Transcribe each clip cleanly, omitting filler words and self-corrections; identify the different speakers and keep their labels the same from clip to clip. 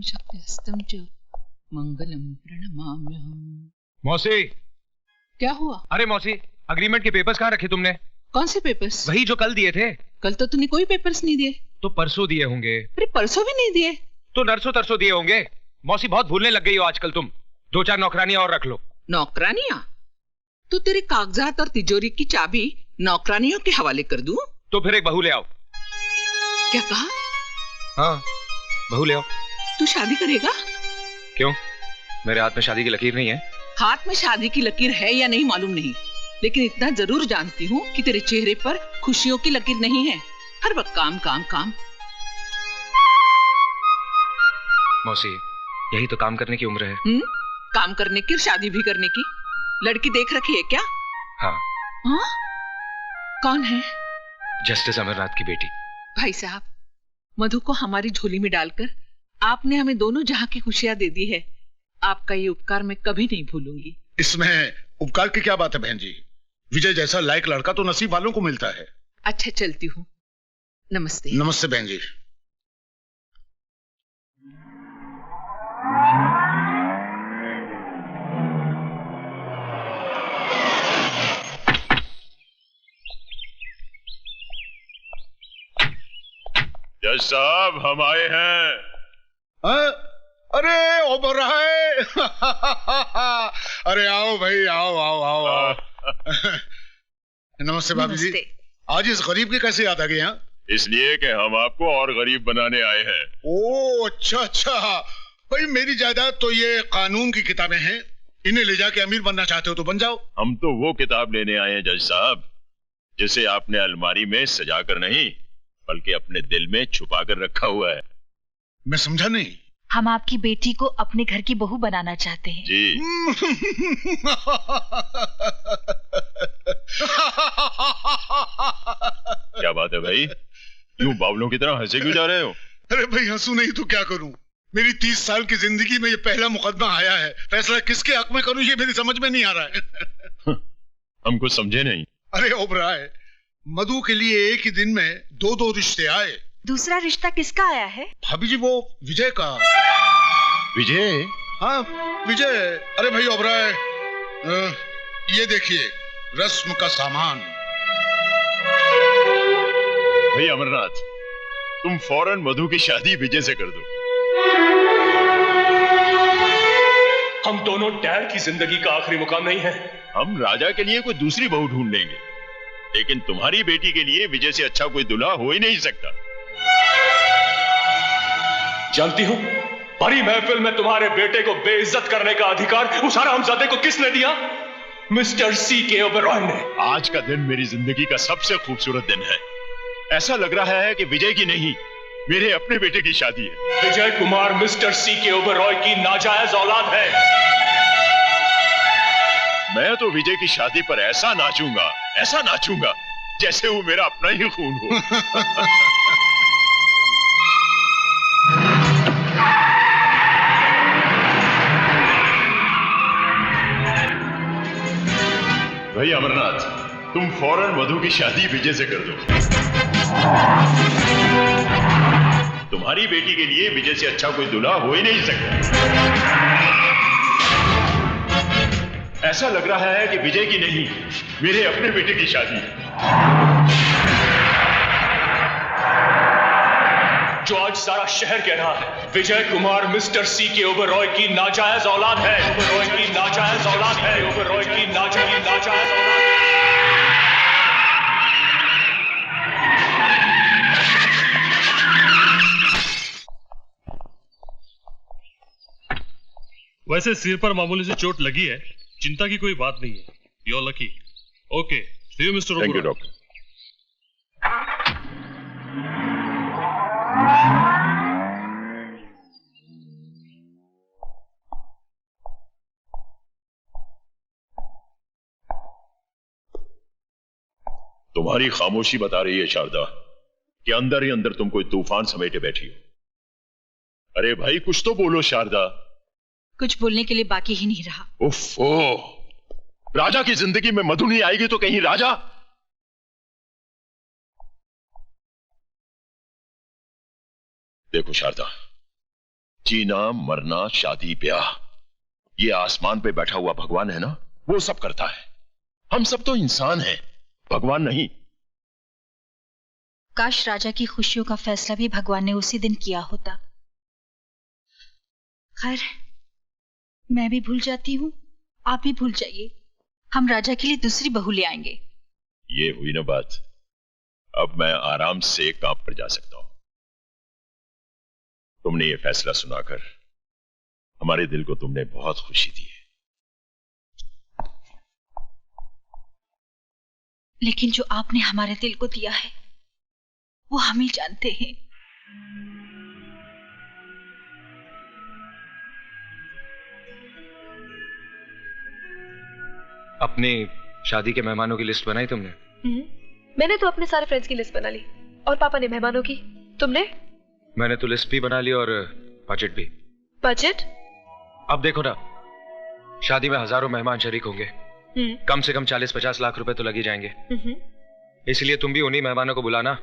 Speaker 1: शक्त्यस्तं च मंगलम प्रणमाम्यहम्।
Speaker 2: मौसी,
Speaker 1: क्या हुआ?
Speaker 2: अरे मौसी, अग्रीमेंट के पेपर्स कहाँ रखे तुमने?
Speaker 1: कौन से पेपर्स?
Speaker 2: वही जो कल दिए थे।
Speaker 1: कल तो तूने कोई पेपर्स नहीं दिए।
Speaker 2: तो परसों दिए होंगे।
Speaker 1: अरे परसों भी नहीं दिए
Speaker 2: तो नरसों तरसों दिए होंगे। मौसी बहुत भूलने लग गई हो आजकल तुम। 2-4 नौकरानियां और रख लो।
Speaker 1: नौकरानियां? तो तेरे कागजात और तिजोरी की चाबी नौकरानियों के हवाले कर दूं?
Speaker 2: तो फिर एक बहू ले आओ।
Speaker 1: क्या कहा?
Speaker 2: हाँ, बहू ले आओ।
Speaker 1: तू शादी करेगा?
Speaker 2: क्यों, मेरे हाथ में शादी की लकीर नहीं है?
Speaker 1: हाथ में शादी की लकीर है या नहीं मालूम नहीं, लेकिन इतना जरूर जानती हूँ कि तेरे चेहरे पर खुशियों की लकीर नहीं है। हर वक्त काम काम काम।
Speaker 2: मौसी, यही तो काम करने की उम्र है।
Speaker 1: काम करने की और शादी भी करने की। लड़की देख रखी है क्या?
Speaker 2: हाँ।
Speaker 1: हाँ? कौन है?
Speaker 2: जस्टिस अमरनाथ की बेटी।
Speaker 1: भाई साहब, मधु को हमारी झोली में डालकर आपने हमें दोनों जहां की खुशियां दे दी है। आपका ये उपकार मैं कभी नहीं भूलूंगी।
Speaker 3: इसमें उपकार की क्या बात है बहन जी? विजय जैसा लायक लड़का तो नसीब वालों को मिलता है।
Speaker 1: अच्छा, चलती हूँ। नमस्ते।
Speaker 3: नमस्ते बहन जी।
Speaker 4: जज साहब, हम आए हैं।
Speaker 3: अरे ओ बोल रहा है। अरे आओ भाई, आओ आओ आओ आओ। नमस्ते भाभी जी। आज इस गरीब की कैसे याद आ गई? यहाँ
Speaker 4: इसलिए कि हम आपको और गरीब बनाने आए हैं।
Speaker 3: ओ अच्छा अच्छा भाई, मेरी जायदाद तो ये कानून की किताबें हैं, इन्हें ले जाके अमीर बनना चाहते हो तो बन जाओ।
Speaker 4: हम तो वो किताब लेने आए हैं जज साहब, जिसे आपने अलमारी में सजाकर नहीं बल्कि अपने दिल में छुपा कर रखा हुआ है।
Speaker 3: मैं समझा नहीं।
Speaker 5: हम आपकी बेटी को अपने घर की बहू बनाना चाहते हैं।
Speaker 4: जी। क्या बात है भाई, यूं बावलों की तरह हंसे क्यों जा रहे हो?
Speaker 3: अरे भाई, हंसू नहीं तो क्या करूं? मेरी 30 साल की जिंदगी में ये पहला मुकदमा आया है। फैसला किसके हक में करूं ये मेरी समझ में नहीं आ रहा है।
Speaker 4: हम कुछ समझे नहीं।
Speaker 3: अरे ओबराय, मधु के लिए एक ही दिन में 2 रिश्ते आए।
Speaker 5: दूसरा रिश्ता किसका आया है?
Speaker 3: भाभी जी, वो विजय का।
Speaker 4: विजय?
Speaker 3: हाँ विजय। अरे भाई ओबराय, ये देखिए रस्म का सामान।
Speaker 4: भाई अमरनाथ, तुम फौरन मधु की शादी विजय से कर दो।
Speaker 6: हम दोनों डैड की जिंदगी का आखिरी मुकाम नहीं है।
Speaker 4: हम राजा के लिए कोई दूसरी बहू ढूंढ लेंगे, लेकिन तुम्हारी बेटी के लिए विजय से अच्छा कोई दूल्हा हो ही नहीं सकता।
Speaker 6: जानती हूं, बड़ी महफिल में तुम्हारे बेटे को बेइज्जत करने का अधिकार उस हरामजादे को किसने दिया? Mister C.K. ओबेरॉय ने।
Speaker 4: आज का दिन मेरी जिंदगी का सबसे खूबसूरत दिन है। ऐसा लग रहा है कि विजय की नहीं, मेरे अपने बेटे की शादी है।
Speaker 6: Vijay Kumar mister C.K. ओबेरॉय की नाजायज औलाद है।
Speaker 4: मैं तो विजय की शादी पर ऐसा नाचूंगा जैसे वो मेरा अपना ही खून हो। भाई अमरनाथ, तुम फौरन मधु की शादी विजय से कर दो। तुम्हारी बेटी के लिए विजय से अच्छा कोई दूल्हा हो ही नहीं सकता। ऐसा लग रहा है कि विजय की नहीं, मेरे अपने बेटे की शादी है।
Speaker 6: जो आज सारा शहर कह रहा है, विजय कुमार मिस्टर C.K. ओबेरॉय की नाजायज औलाद है। ओबेरॉय की नाजायज औलाद है। ओबेरॉय की नाजायज औलाद है।
Speaker 7: वैसे सिर पर मामूली से चोट लगी है, चिंता की कोई बात नहीं है। You're lucky. Okay. See you, Mr.
Speaker 4: Thank you, doctor. तुम्हारी खामोशी बता रही है शारदा कि अंदर ही अंदर तुम कोई तूफान समेटे बैठी हो। अरे भाई, कुछ तो बोलो शारदा।
Speaker 5: कुछ बोलने के लिए बाकी ही नहीं रहा।
Speaker 4: उफ़, राजा की जिंदगी में मधु नहीं आएगी तो कहीं राजा। देखो शारदा, जीना मरना शादी ब्याह, ये आसमान पे बैठा हुआ भगवान है ना, वो सब करता है। हम सब तो इंसान हैं, भगवान नहीं।
Speaker 5: काश राजा की खुशियों का फैसला भी भगवान ने उसी दिन किया होता। खैर, मैं भी भूल जाती हूँ, आप भी भूल जाइए। हम राजा के लिए दूसरी बहू ले आएंगे।
Speaker 4: ये हुई ना बात। अब मैं आराम से काम पर जा सकता हूं। तुमने ये फैसला सुनाकर हमारे दिल को तुमने बहुत खुशी दी है।
Speaker 5: लेकिन जो आपने हमारे दिल को दिया है वो हम ही जानते हैं।
Speaker 2: अपनी शादी के मेहमानों की लिस्ट बनाई तुमने?
Speaker 8: मैंने तो अपने सारे फ्रेंड्स की लिस्ट बना ली, और पापा ने मेहमानों की। तुमने?
Speaker 2: मैंने तो लिस्ट भी बना ली और बजट भी।
Speaker 8: बजट?
Speaker 2: अब देखो ना, शादी में हजारों मेहमान शरीक होंगे, कम से कम 40-50 लाख रुपए तो लग ही जाएंगे। इसलिए तुम भी उन्हीं मेहमानों को बुलाना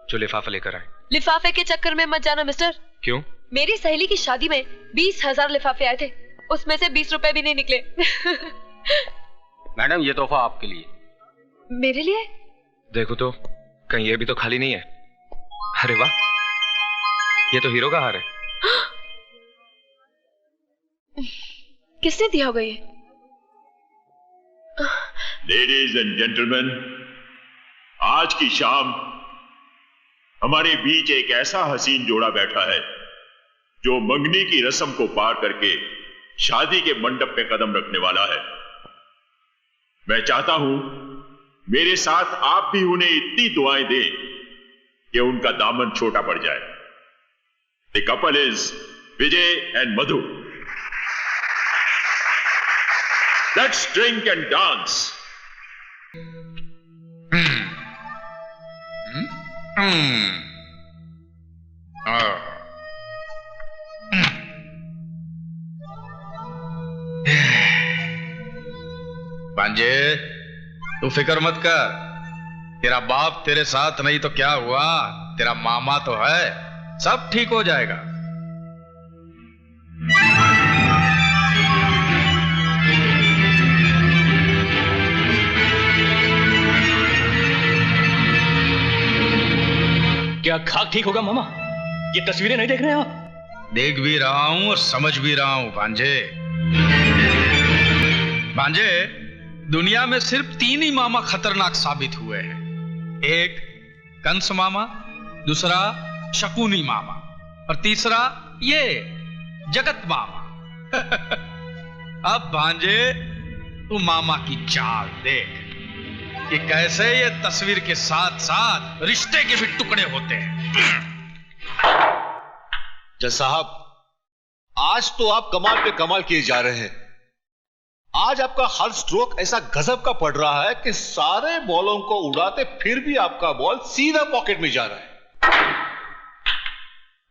Speaker 2: जो लिफाफा लेकर आए।
Speaker 8: लिफाफे के चक्कर में मत जाना मिस्टर।
Speaker 2: क्यों?
Speaker 8: मेरी सहेली की शादी में 20,000 लिफाफे आए थे, उसमें से 20 रुपए भी नहीं निकले।
Speaker 9: मैडम, ये तोहफा आपके लिए।
Speaker 8: मेरे लिए?
Speaker 2: देखो तो कहीं ये भी तो खाली नहीं है। अरे वाह, ये तो हीरो का हार है।
Speaker 8: किसने दिया होगा ये?
Speaker 4: लेडीज एंड जेंटलमैन, आज की शाम हमारे बीच एक ऐसा हसीन जोड़ा बैठा है जो मंगनी की रस्म को पार करके शादी के मंडप पे कदम रखने वाला है। मैं चाहता हूं मेरे साथ आप भी उन्हें इतनी दुआएं दें कि उनका दामन छोटा पड़ जाए। The couple is Vijay and Madhu. Let's drink and dance.
Speaker 10: भांजे, तू फिक्र मत कर। तेरा बाप तेरे साथ नहीं तो क्या हुआ, तेरा मामा तो है, सब ठीक हो जाएगा।
Speaker 6: क्या खाक ठीक होगा मामा? ये तस्वीरें नहीं देख रहे आप?
Speaker 10: देख भी रहा हूं और समझ भी रहा हूं भांजे। भांजे, दुनिया में सिर्फ 3 ही मामा खतरनाक साबित हुए हैं। एक कंस मामा, दूसरा शकुनी मामा, और तीसरा ये जगत मामा। अब भांजे, तू मामा की चाल देख कि कैसे ये तस्वीर के साथ साथ रिश्ते के भी टुकड़े होते हैं।
Speaker 11: जज साहब, आज तो आप कमाल पे कमाल किए जा रहे हैं। आज आपका हर स्ट्रोक ऐसा गजब का पड़ रहा है कि सारे बॉलों को उड़ाते फिर भी आपका बॉल सीधा पॉकेट में जा रहा है।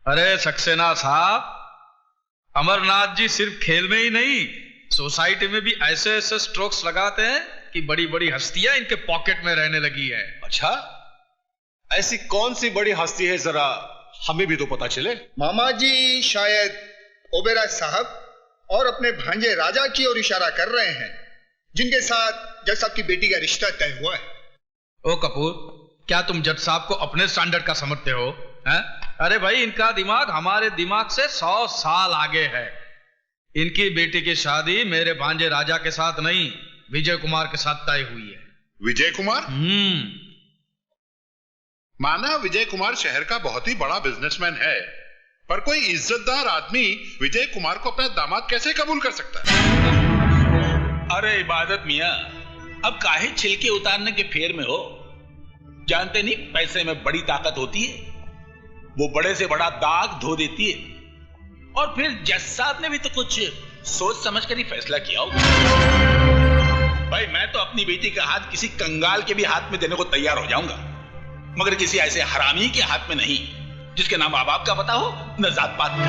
Speaker 10: अरे सक्सेना साहब, अमरनाथ जी सिर्फ खेल में ही नहीं, सोसाइटी में भी ऐसे ऐसे स्ट्रोक्स लगाते हैं कि बड़ी बड़ी हस्तियां इनके पॉकेट में रहने लगी है।
Speaker 11: अच्छा, ऐसी कौन सी बड़ी हस्ती है, जरा हमें भी तो पता चले।
Speaker 12: मामा जी शायद ओबेराय साहब और अपने भांजे राजा की ओर इशारा कर रहे हैं, जिनके साथ जज साहब की बेटी का रिश्ता तय हुआ है।
Speaker 10: ओ कपूर, क्या तुम जज साहब को अपने स्टैंडर्ड का समझते हो? हैं? अरे भाई, इनका दिमाग हमारे दिमाग से 100 साल आगे है। इनकी बेटी की शादी मेरे भांजे राजा के साथ नहीं, विजय कुमार के साथ तय हुई है।
Speaker 3: विजय कुमार? माना विजय कुमार शहर का बहुत ही बड़ा बिजनेसमैन है, पर कोई इज्जतदार आदमी विजय कुमार को अपना दामाद कैसे कबूल कर सकता है?
Speaker 13: अरे इबादत मियां, अब काहे छिलके उतारने के फेर में हो? जानते नहीं पैसे में बड़ी ताकत होती है, वो बड़े से बड़ा दाग धो देती है। और फिर जज साहब ने भी तो कुछ सोच समझ कर ही फैसला किया होगा। भाई, मैं तो अपनी बेटी का हाथ किसी कंगाल के भी हाथ में देने को तैयार हो जाऊंगा, मगर किसी ऐसे हरामी के हाथ में नहीं जिसके नाम माँ बाप का पता हो, न जात पात का।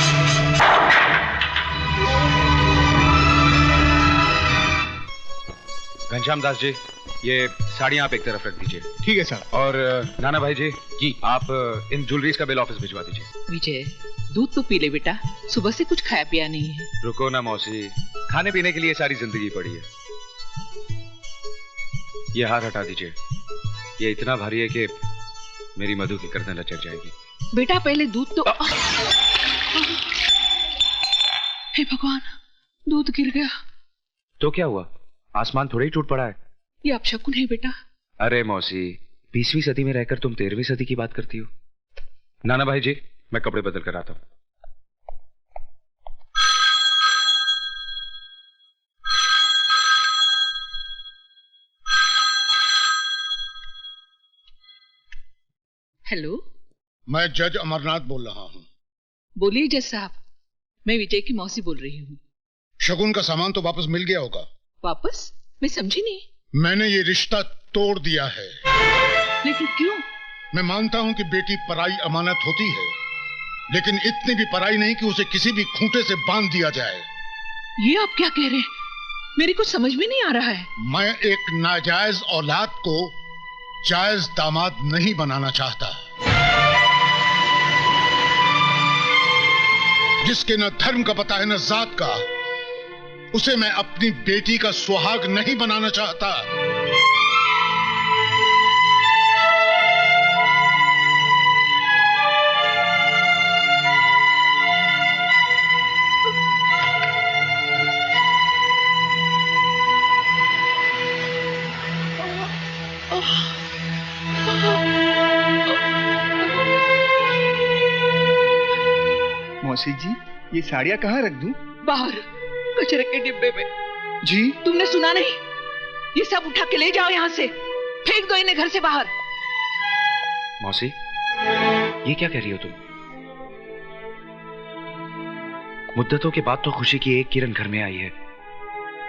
Speaker 2: घनश्याम दास जी, ये साड़ियां आप एक तरफ रख दीजिए।
Speaker 12: ठीक है सर।
Speaker 2: और नाना भाई जी, आप इन ज्वेलरीज का बिल ऑफिस भिजवा दीजिए।
Speaker 1: विजय, दूध तो पी ले बेटा, सुबह से कुछ खाया पिया नहीं है।
Speaker 2: रुको ना मौसी, खाने पीने के लिए सारी जिंदगी पड़ी है। ये हार हटा दीजिए, ये इतना भारी है कि मेरी मधु की गर्दन लचक जाएगी।
Speaker 1: बेटा पहले दूध तो हे भगवान, दूध गिर गया।
Speaker 2: तो क्या हुआ, आसमान थोड़ा ही टूट पड़ा है।
Speaker 1: ये अपशकुन है बेटा।
Speaker 2: अरे मौसी, 20वीं सदी में रहकर तुम 13वीं सदी की बात करती हो। नाना भाई जी, मैं कपड़े बदल कर आता हूं।
Speaker 1: हेलो,
Speaker 3: मैं जज अमरनाथ बोल रहा हूँ।
Speaker 1: बोलिए जज साहब, मैं विजय की मौसी बोल रही हूँ।
Speaker 3: शगुन का सामान तो वापस मिल गया होगा।
Speaker 1: वापस? मैं समझी नहीं।
Speaker 3: मैंने ये रिश्ता तोड़ दिया है।
Speaker 1: लेकिन क्यों?
Speaker 3: मैं मानता हूँ कि बेटी पराई अमानत होती है, लेकिन इतनी भी पराई नहीं कि उसे किसी भी खूंटे से बांध दिया जाए।
Speaker 1: ये आप क्या कह रहे हैं? मेरी कुछ समझ में नहीं आ रहा है।
Speaker 3: मैं एक नाजायज औलाद को जायज दामाद नहीं बनाना चाहता, जिसके न धर्म का पता है न जात का। उसे मैं अपनी बेटी का सुहाग नहीं बनाना चाहता।
Speaker 12: मौसी जी, ये साड़ियाँ कहाँ रख दूं?
Speaker 1: बाहर कचरे के डिब्बे में।
Speaker 12: जी?
Speaker 1: तुमने सुना नहीं? ये सब उठा के ले जाओ यहाँ से, फेंक दो इन्हें घर से बाहर।
Speaker 2: मौसी, ये क्या कह रही हो तुम? मुद्दतों के बाद तो खुशी की एक किरण घर में आई है,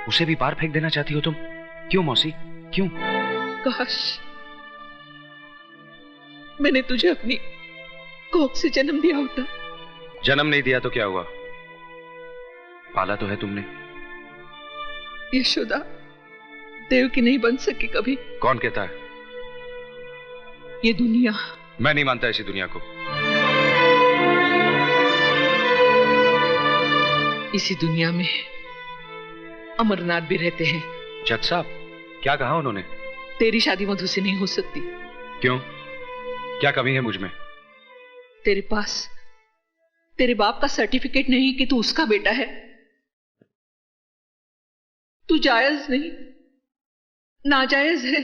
Speaker 2: उसे भी बाहर फेंक देना चाहती हो तुम? क्यों मौसी, क्यों?
Speaker 1: काश मैंने तुझे अपनी कोख से जन्म दिया होता।
Speaker 2: जन्म नहीं दिया तो क्या हुआ, पाला तो है तुमने।
Speaker 1: यशोदा देव की नहीं बन सकी कभी।
Speaker 2: कौन कहता है?
Speaker 1: ये दुनिया।
Speaker 2: मैं नहीं मानता ऐसी दुनिया को।
Speaker 1: इसी दुनिया में अमरनाथ भी रहते हैं।
Speaker 2: जज साहब, क्या कहा उन्होंने?
Speaker 1: तेरी शादी मधु से नहीं हो सकती।
Speaker 2: क्यों, क्या कमी है मुझ में?
Speaker 1: तेरे पास तेरे बाप का सर्टिफिकेट नहीं कि तू उसका बेटा है। तू जायज नहीं, नाजायज है।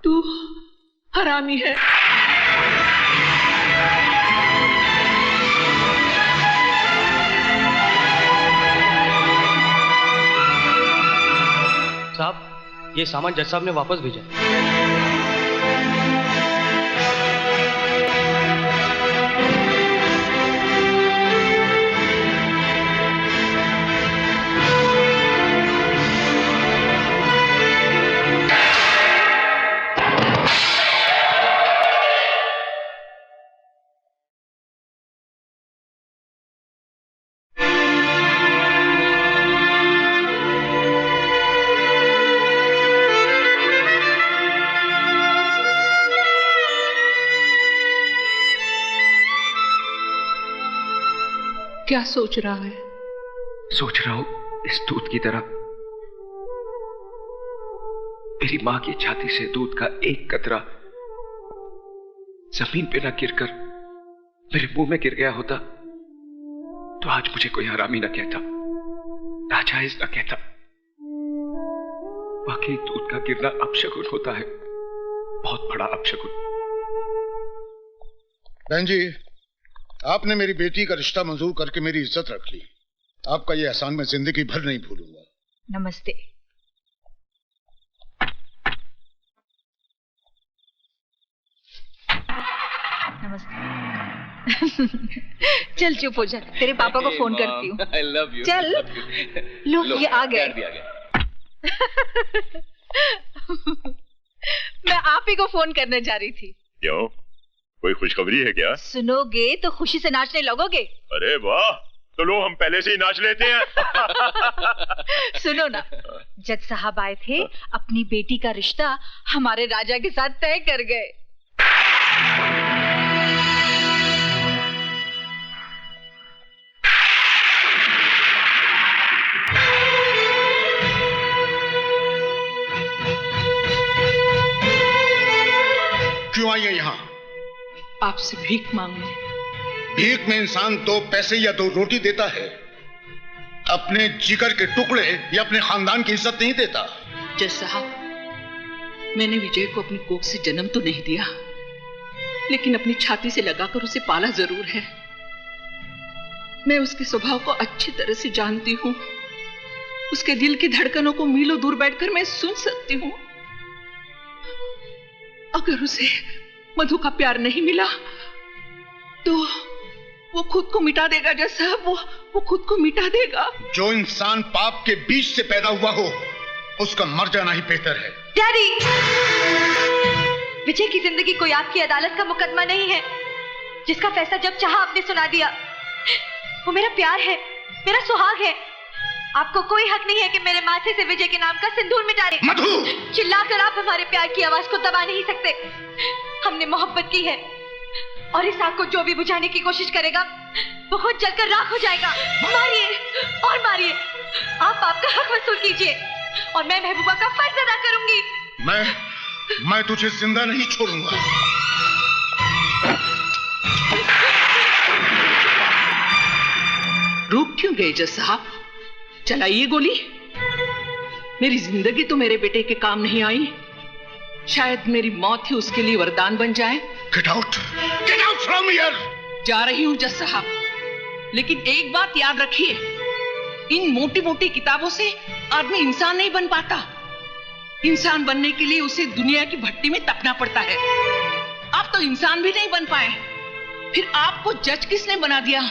Speaker 1: तू हरामी है।
Speaker 9: साहब, ये सामान जज साहब ने वापस भेजा।
Speaker 1: क्या सोच रहा है?
Speaker 2: सोच रहा हूं, इस दूध की तरह मेरी मां की छाती से दूध का एक कतरा जमीन पे न गिरकर मेरे मुंह में गिर गया होता तो आज मुझे कोई हरामी न कहता, नाजायज न कहता। बाकी दूध का गिरना अपशकुन होता है, बहुत बड़ा अपशकुन।
Speaker 3: बहन जी, आपने मेरी बेटी का रिश्ता मंजूर करके मेरी इज्जत रख ली। आपका यह एहसान मैं जिंदगी भर नहीं भूलूंगा।
Speaker 5: नमस्ते। नमस्ते। चल चुप हो जा, तेरे पापा को फोन करती हूँ।
Speaker 9: I love you.
Speaker 5: चल, लो ये आ गए। मैं आप ही को फोन करने जा रही थी।
Speaker 4: क्यों, कोई खुशखबरी है क्या?
Speaker 5: सुनोगे तो खुशी से नाचने लगोगे।
Speaker 4: अरे वाह, तो लो हम पहले से ही नाच लेते हैं।
Speaker 5: सुनो ना, जज साहब आए थे, अपनी बेटी का रिश्ता हमारे राजा के साथ तय कर गए।
Speaker 12: है यहाँ?
Speaker 1: आपसे भीख मांगने।
Speaker 12: भीख में इंसान 2 पैसे या 2 रोटी देता है, अपने जिगर के टुकड़े या अपने खानदान की इज्जत नहीं देता।
Speaker 1: जज साहब, मैंने विजय को अपनी कोख से जन्म तो नहीं दिया, लेकिन अपनी छाती से लगाकर उसे पाला जरूर है। मैं उसके स्वभाव को अच्छी तरह से जानती हूँ। उसके दिल की धड़कनों को मीलों दूर बैठकर मैं सुन सकती हूँ। अगर उसे मधु का प्यार नहीं मिला तो वो खुद को मिटा देगा। जज साहब, वो खुद को मिटा देगा।
Speaker 12: जो इंसान पाप के बीच से पैदा हुआ हो उसका मर जाना ही बेहतर है।
Speaker 8: डैडी, विजय की जिंदगी कोई आपकी अदालत का मुकदमा नहीं है जिसका फैसला जब चाहा आपने सुना दिया। वो मेरा प्यार है, मेरा सुहाग है। आपको कोई हक नहीं है कि मेरे माथे से विजय के नाम का सिंदूर मिटा दें।
Speaker 12: मधु!
Speaker 8: चिल्लाकर आप हमारे प्यार की आवाज को दबा नहीं सकते। हमने मोहब्बत की है और इस आग को जो भी बुझाने की कोशिश करेगा वो खुद जलकर राख हो जाएगा। मारिए और मारिए, आप आपका हक वसूल कीजिए और मैं महबूबा का फर्ज अदा करूंगी।
Speaker 12: मैं तुझे जिंदा नहीं छोड़ूंगा।
Speaker 1: रुक क्यों गए जज साहब? चलाइए गोली। मेरी जिंदगी तो मेरे बेटे के काम नहीं आई, शायद मेरी मौत ही उसके लिए वरदान बन जाए।
Speaker 12: Get out from here!
Speaker 1: जा रही हूं जज साहब, लेकिन एक बात याद रखिए, इन मोटी मोटी किताबों से आदमी इंसान नहीं बन पाता। इंसान बनने के लिए उसे दुनिया की भट्टी में तपना पड़ता है। आप तो इंसान भी नहीं बन पाए, फिर आपको जज किसने बना दिया?